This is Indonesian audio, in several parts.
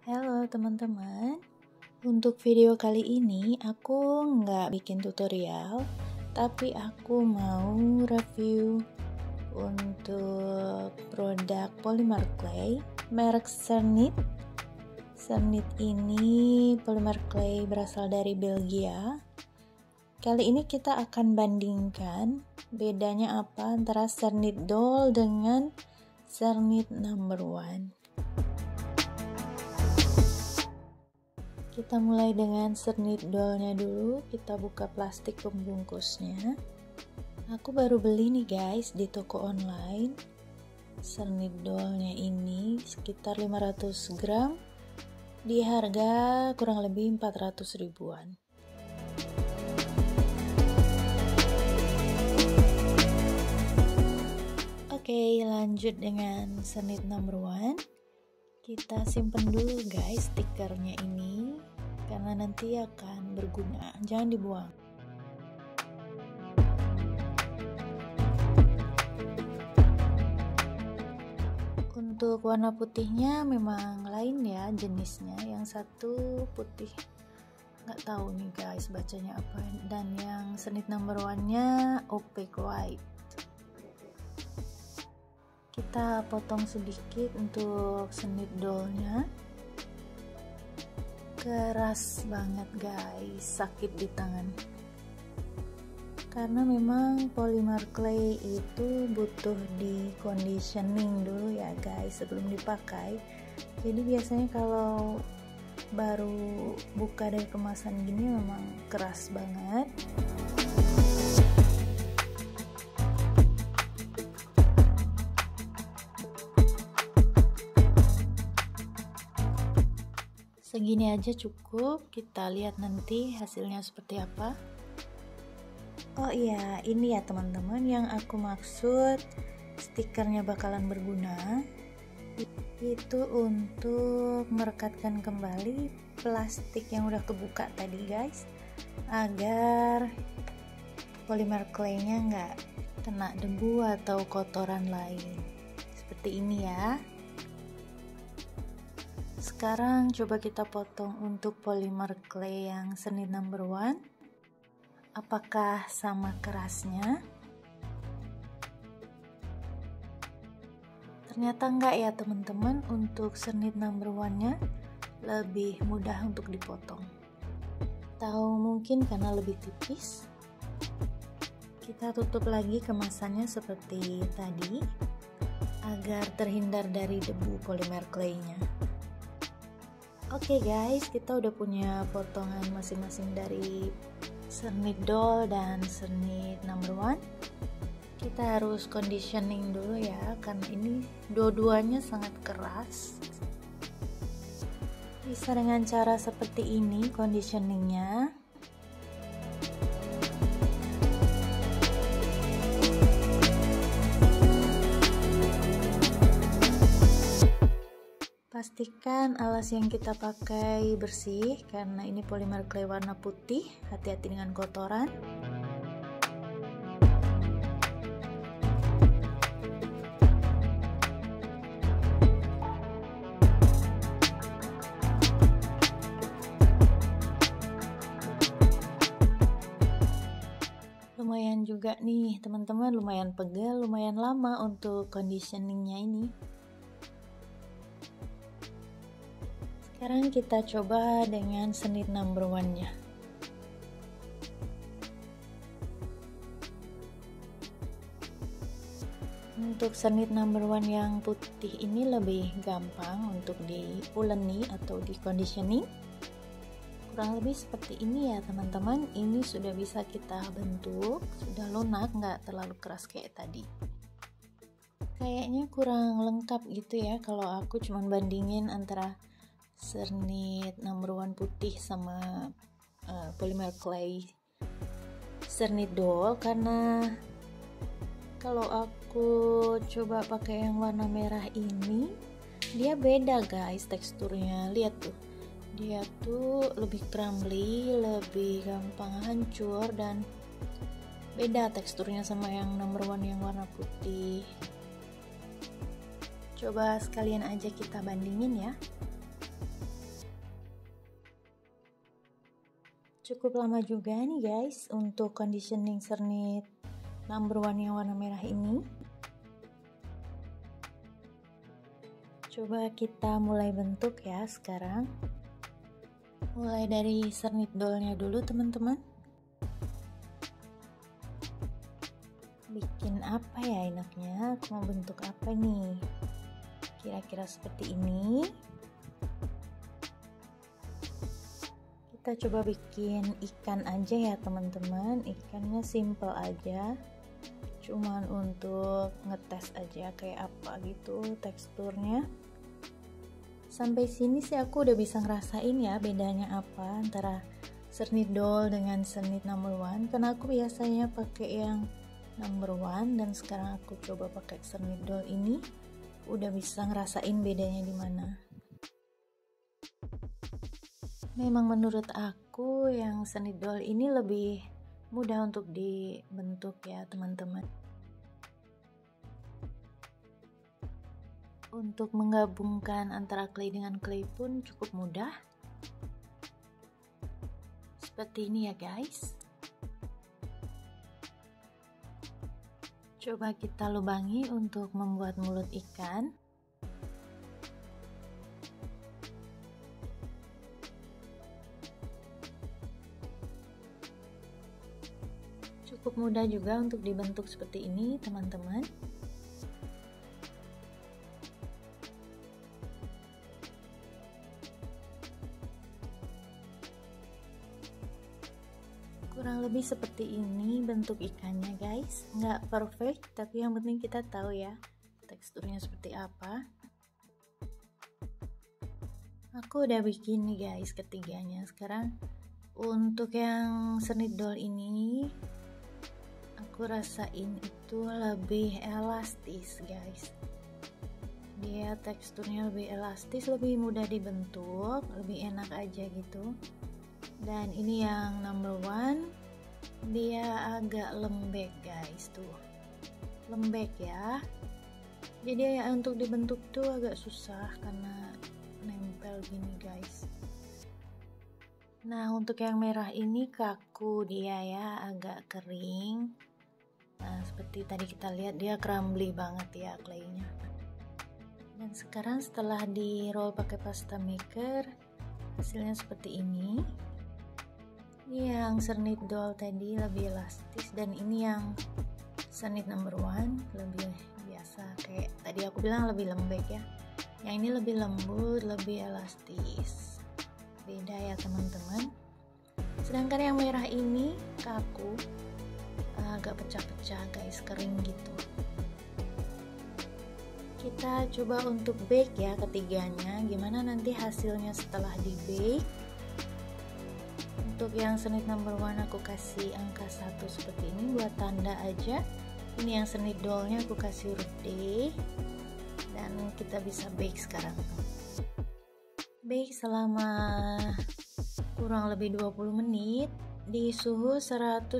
Halo teman-teman, untuk video kali ini aku nggak bikin tutorial, tapi aku mau review untuk produk polymer clay merek Cernit. Cernit ini polymer clay berasal dari Belgia. Kali ini kita akan bandingkan bedanya apa antara Cernit Doll dengan Cernit Number One. Kita mulai dengan Cernit Doll-nya dulu. Kita buka plastik pembungkusnya. Aku baru beli nih guys di toko online. Cernit Doll-nya ini sekitar 500 gram di harga kurang lebih 400 ribuan. Oke, lanjut dengan Cernit Number One. Kita simpen dulu guys stikernya ini karena nanti akan berguna, jangan dibuang. Untuk warna putihnya memang lain ya jenisnya, yang satu putih nggak tahu nih guys bacanya apa, dan yang Cernit Number One-nya opaque white. Kita potong sedikit untuk Cernit Doll-nya. Keras banget guys, sakit di tangan. Karena memang polymer clay itu butuh di conditioning dulu ya guys sebelum dipakai. Jadi biasanya kalau baru buka dari kemasan gini memang keras banget. Segini aja cukup, kita lihat nanti hasilnya seperti apa. Oh iya, ini ya teman-teman yang aku maksud stikernya bakalan berguna. Itu untuk merekatkan kembali plastik yang udah kebuka tadi guys, agar polymer clay-nya nggak kena debu atau kotoran lain. Seperti ini ya. Sekarang coba kita potong untuk polymer clay yang Cernit Number One. Apakah sama kerasnya? Ternyata enggak ya teman-teman, untuk Cernit Number One-nya lebih mudah untuk dipotong. Tahu mungkin karena lebih tipis. Kita tutup lagi kemasannya seperti tadi agar terhindar dari debu polymer clay-nya. Oke guys, kita udah punya potongan masing-masing dari Cernit Doll dan Cernit Number One. Kita harus conditioning dulu ya, karena ini dua-duanya sangat keras. Bisa dengan cara seperti ini conditioningnya. Pastikan alas yang kita pakai bersih karena ini polymer clay warna putih, hati-hati dengan kotoran. Lumayan juga nih teman-teman, lumayan pegel, lumayan lama untuk conditioningnya ini. Sekarang kita coba dengan Cernit Number One-nya. Untuk Cernit Number One yang putih ini lebih gampang untuk diuleni atau di conditioning. Kurang lebih seperti ini ya teman-teman. Ini sudah bisa kita bentuk, sudah lunak, nggak terlalu keras kayak tadi. Kayaknya kurang lengkap gitu ya kalau aku cuman bandingin antara Cernit Number One putih sama polymer clay Cernit Doll, karena kalau aku coba pakai yang warna merah ini dia beda guys teksturnya. Lihat tuh, dia tuh lebih crumbly, lebih gampang hancur, dan beda teksturnya sama yang Number One yang warna putih. Coba sekalian aja kita bandingin ya. Cukup lama juga nih guys untuk conditioning Cernit number 1 yang warna merah ini. Coba kita mulai bentuk ya sekarang. Mulai dari Cernit dollnya dulu teman-teman. Bikin apa ya enaknya? Aku mau bentuk apa nih? Kira-kira seperti ini. Kita coba bikin ikan aja ya teman-teman. Ikannya simple aja, cuman untuk ngetes aja kayak apa gitu teksturnya. Sampai sini sih aku udah bisa ngerasain ya bedanya apa antara Cernit doll dengan Cernit number 1, karena aku biasanya pakai yang number 1 dan sekarang aku coba pakai Cernit doll ini, udah bisa ngerasain bedanya di mana. Memang menurut aku yang Cernit doll ini lebih mudah untuk dibentuk ya teman-teman. Untuk menggabungkan antara clay dengan clay pun cukup mudah. Seperti ini ya guys. Coba kita lubangi untuk membuat mulut ikan. Cukup mudah juga untuk dibentuk seperti ini teman-teman. Kurang lebih seperti ini bentuk ikannya guys. Nggak perfect, tapi yang penting kita tahu ya teksturnya seperti apa. Aku udah bikin nih guys ketiganya. Sekarang untuk yang Cernit doll ini aku rasain itu lebih elastis guys. Dia teksturnya lebih elastis, lebih mudah dibentuk, lebih enak aja gitu. Dan ini yang number 1, dia agak lembek guys, tuh lembek ya. Jadi ya untuk dibentuk tuh agak susah karena nempel gini guys. Nah untuk yang merah ini kaku dia ya, agak kering. Nah seperti tadi kita lihat dia crumbly banget ya claynya. Dan sekarang setelah di roll pakai pasta maker, hasilnya seperti ini. Ini yang Cernit doll tadi lebih elastis, dan ini yang Cernit number 1 lebih biasa, kayak tadi aku bilang lebih lembek ya. Yang ini lebih lembut, lebih elastis. Beda ya teman-teman. Sedangkan yang merah ini kaku, agak pecah-pecah guys, kering gitu. Kita coba untuk bake ya ketiganya, gimana nanti hasilnya setelah di bake. Untuk yang Cernit number 1 aku kasih angka 1 seperti ini buat tanda aja. Ini yang Cernit dollnya aku kasih huruf D. Dan kita bisa bake sekarang. Bake selama kurang lebih 20 menit di suhu 130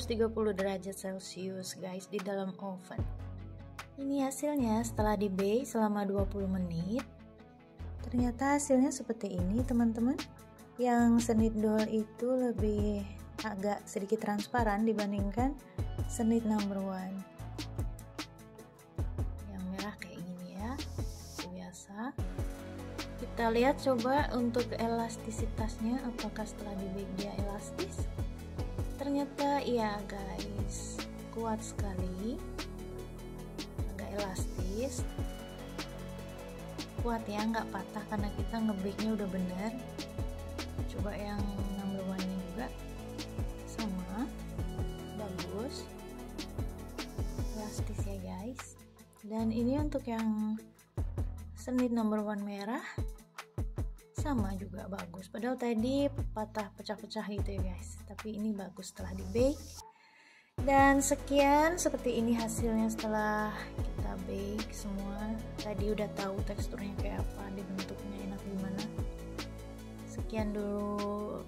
derajat Celcius guys, di dalam oven. Ini hasilnya setelah di bake selama 20 menit. Ternyata hasilnya seperti ini teman-teman. Yang Cernit doll itu lebih agak sedikit transparan dibandingkan Cernit number 1. Yang merah kayak gini ya, biasa. Kita lihat coba untuk elastisitasnya, apakah setelah di bake dia elastis. Ternyata iya guys, kuat sekali, agak elastis, kuat ya, nggak patah karena kita ngebake-nya udah bener. Coba yang number 1-nya juga sama, bagus, elastis ya guys. Dan ini untuk yang Cernit number 1 merah sama juga bagus, padahal tadi patah pecah-pecah gitu ya guys, tapi ini bagus setelah di bake. Dan sekian, seperti ini hasilnya setelah kita bake semua. Tadi udah tahu teksturnya kayak apa, dibentuknya enak gimana. Sekian dulu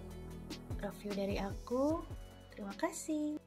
review dari aku, terima kasih.